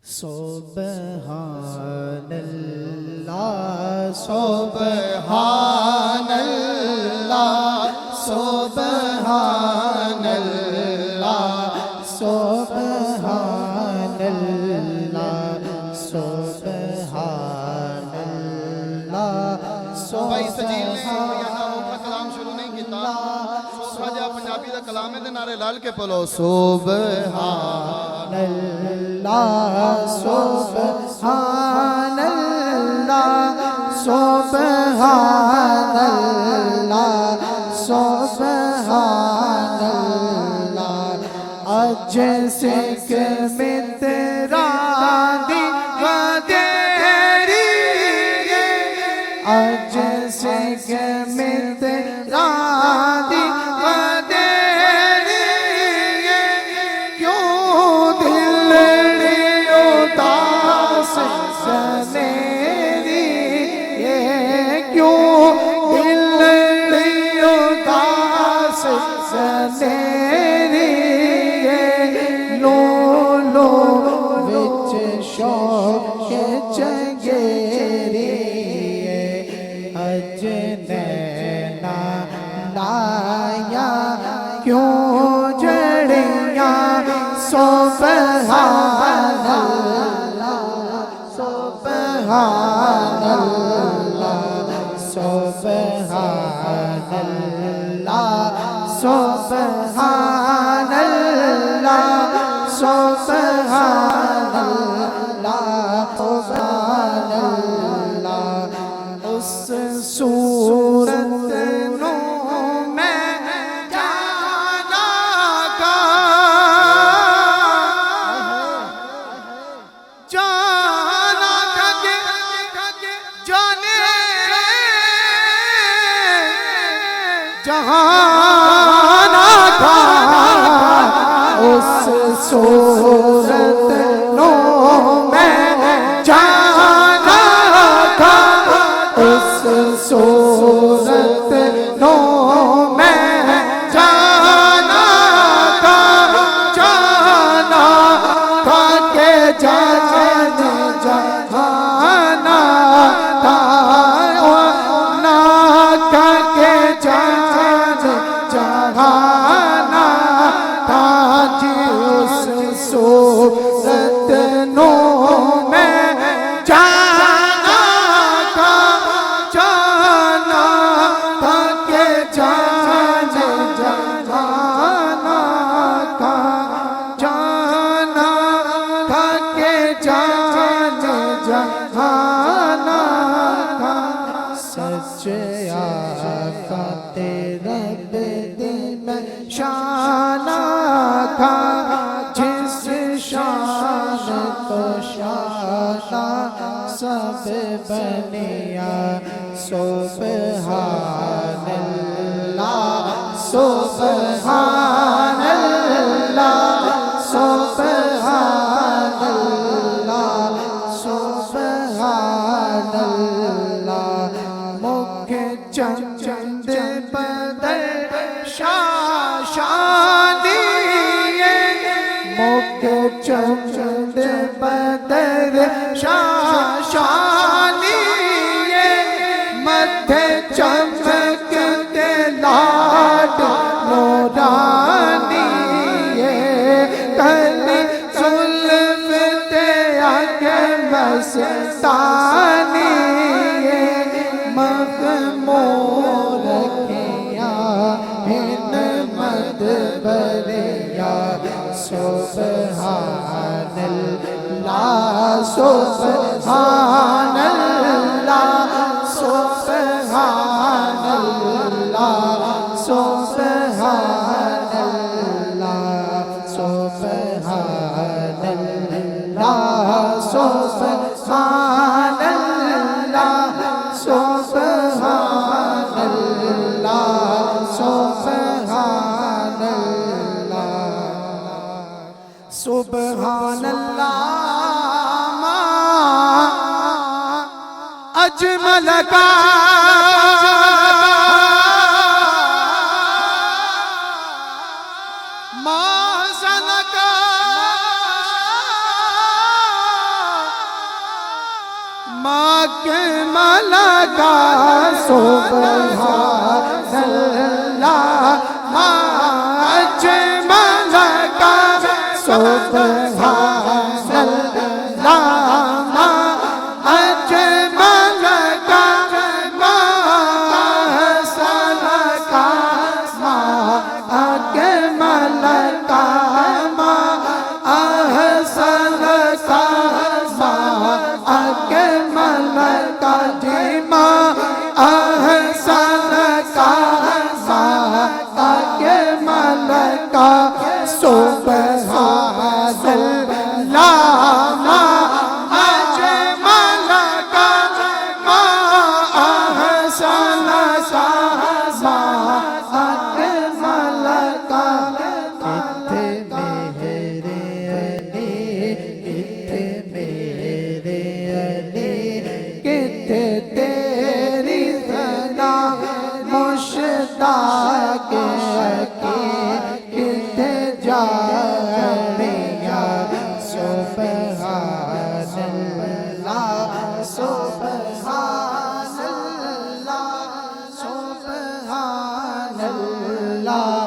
سبحان اللہ سبحان اللہ سبحان اللہ سبحان اللہ سبحان اللہ بھائی سجیل نے کا کلام شروع نہیں کیتا سوکھا جا پنجابی دا کلام ہے دے نعرے لال کے پلو سبحان اللہ سبحان اللہ سبحان اللہ سبحان اللہ اج سکھ متران دی ودیری اج سکھ متران دی ودیری کیوں دلڑی اداس سنیری کیوں دلڑی اداس سنیری لو لو وچ شوق چنگیری اج نینا لایا کیوں جڑیاں سبحان اللہ سبحان اللہ سبحان اللہ سبحان اللہ سبحان اللہ سبحان اللہ اس صورت نو میں جانا گا جانا گا جانے جہانا گا اس صورت نو میں جانا گا اس صورت نو میں جانا گا جانا گا کہ جانا جہانا گا نا گا کہ جانا جہانا گا جی اس صورت نو میں جانا گا جانا گا کہ جانا جہانا گا جانا گا کہ جانا جہانا گا سچ آقا تیرا بدن شانہ گا جس شان تو شانہ سب بنیا سبحان اللہ سبحان اللہ سبحان اللہ سبحان اللہ مکھ چند بدر شاشانی مکھ چند بدر شاشانی متھے چمکتے لاڈ نورانی کلی زلف تے آنکھ مستانی مغمور کیا ہن مدبریا سبحان اللہ سبحان اللہ سبحان اللہ سبحان اللہ سبحان اللہ سبحان اللہ سبحان اللہ سبحان اللہ سبحان اللہ ما اجمل کا ما زنکا مکمل کا سبحان اللہ ما اجمل کا سبحان اللہ ما اجمل کا ما احسن کا ما اکمل کا ما احسن کا ما اکمل کا جی ما احسن کا ما اکمل کا سبحان اللہ ما اجمل کا ما احسن کا ما اکمل کا کتنے میرے علی کتنے میرے علی کتنے تیری ثنا مشتاق کی کتنے جاڑیاں سبحان اللہ سبحان اللہ سبحان اللہ